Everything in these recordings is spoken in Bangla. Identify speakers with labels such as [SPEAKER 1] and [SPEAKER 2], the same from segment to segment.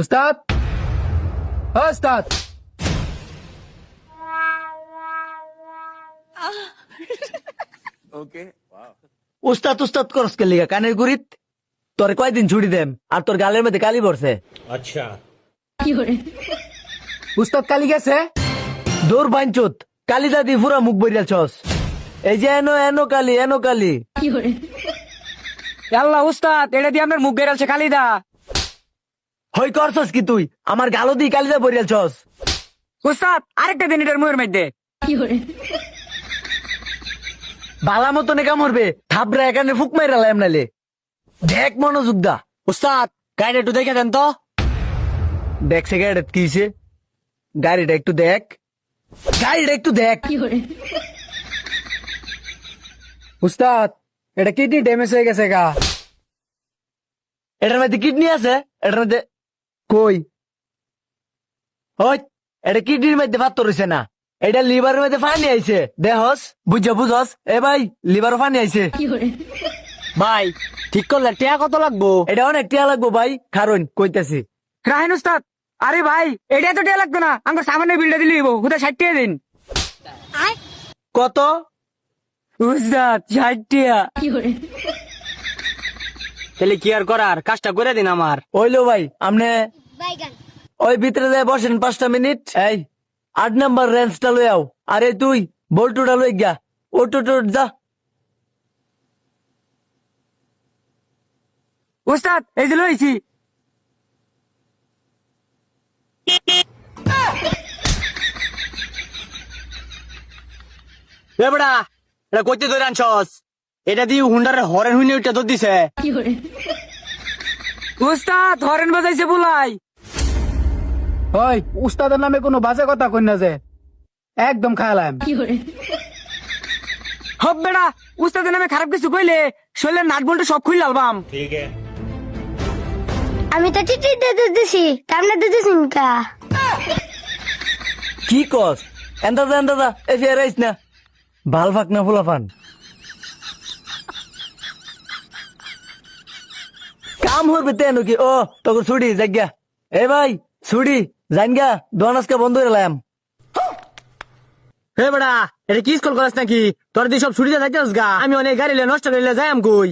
[SPEAKER 1] উস্তাদ, ও উস্তাদ,
[SPEAKER 2] উস্তাদ উস্তাদ করস কে লিগা কানের গুড়িত তোর কয়দিন ছুটি দেম আর তোর গালের মধ্যে কালি পড়ছে।
[SPEAKER 1] উস্তাদ কালি গেছে।
[SPEAKER 2] দৌড় বাঞ্চুত কালি দাদি পুরা মুখ বইরা ছস। এই যে এনো এনো কালি এনো কালি।
[SPEAKER 1] আল্লাহ উস্তাদ, এটা দিয়ে আপনার মুখ বেরালছে কালিদা।
[SPEAKER 2] হই করছস কি তুই আমার গালো দিয়ে কালিদা বইরা ছস।
[SPEAKER 1] উস্তাদ, আরেকটা দিন এটার মুখের মধ্যে।
[SPEAKER 2] বালা মতনে কামড়বে থাবরা এখানে ফুক মাইরা লাইম নাইলে দেখ মনোযোগ দা।
[SPEAKER 1] উস্তাদ, গাড়ি একটু দেখে দেন তো।
[SPEAKER 2] দেখছে গাড়িটা কিছে, গাড়িটা একটু দেখ, গাড়িটা একটু দেখ।
[SPEAKER 1] উস্তাদ, এটা কিডনি ড্যামেজ হয়ে গেছে গা।
[SPEAKER 2] এটার মধ্যে কিডনি আছে, এটার মধ্যে
[SPEAKER 1] কই?
[SPEAKER 2] ওই এটা কিডনির মধ্যে পাত্তর হইছে না, এটা লিভারের মধ্যে পানি আইছে। দেহস বুঝছস এ ভাই, লিভারও পানি আইছে।
[SPEAKER 1] ভাই, ঠিক করলে টিয়া কত লাগবো?
[SPEAKER 2] এটা অনেক টিয়া লাগবো ভাই, কারণ কইতাছি।
[SPEAKER 1] রাহেন উস্তাদ, আরে ভাই, এটা তো টিয়া লাগতো না, আমার সামনে বিলটা দিলে হুদা 60 টাকা দিন।
[SPEAKER 2] কত?
[SPEAKER 1] উস্তাদ 60 টাকা। তাহলে কি আর করার, কাজটা করে দিন আমার।
[SPEAKER 2] ওইলো ভাই, আমনে ওই ভিতরে যায় বসেন 5টা মিনিট। এই 8 নাম্বার রেঞ্জটা লই আও। আরে তুই বল্টুটা লই গা, ওট ওট ওট যা।
[SPEAKER 1] উস্তাদ, এই যে লইছি।
[SPEAKER 3] বেবড়া, এটা কইতে ধরে আনছস? এটা দিয়ে হুন্ডারের হরেন হুইনে ওইটা তো দিছে।
[SPEAKER 1] উস্তাদ, হরেন বাজাইছে বুলাই। ওই উস্তাদের নামে কোনো বাজে কথা কই না যে, একদম খায়ালাম। হব বেড়া, উস্তাদের নামে খারাপ কিছু কইলে শরীরের নাট বল্টু সব খুইল আলবাম।
[SPEAKER 4] আমি তো চিঠি দিয়ে দিছি, সামনে দিতেছি কা।
[SPEAKER 2] কি কস? এন্দা যা এ ফেরাইস না, ভাল ফাক না ফুলা ফান। কাম হরবে তেন কি? ও তোকে ছুটি জায়গা। এ ভাই ছুটি জানগা, দোয়ানাজকে বন্ধ করে লাম।
[SPEAKER 3] হে বেড়া, এটা কি স্কুল করাস নাকি? তোর দিয়ে সব ছুটিতে থাকতেস গা। আমি অনেক গাড়ি নষ্ট করিলে যাই আম কই।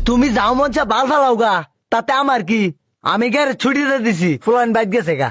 [SPEAKER 2] তুমি যাও মঞ্চা বাল ফালাও গা, তাতে আমার কি? আমি গাড়ি ছুটিতে দিছি, ফুলান বাইক গেছে গা।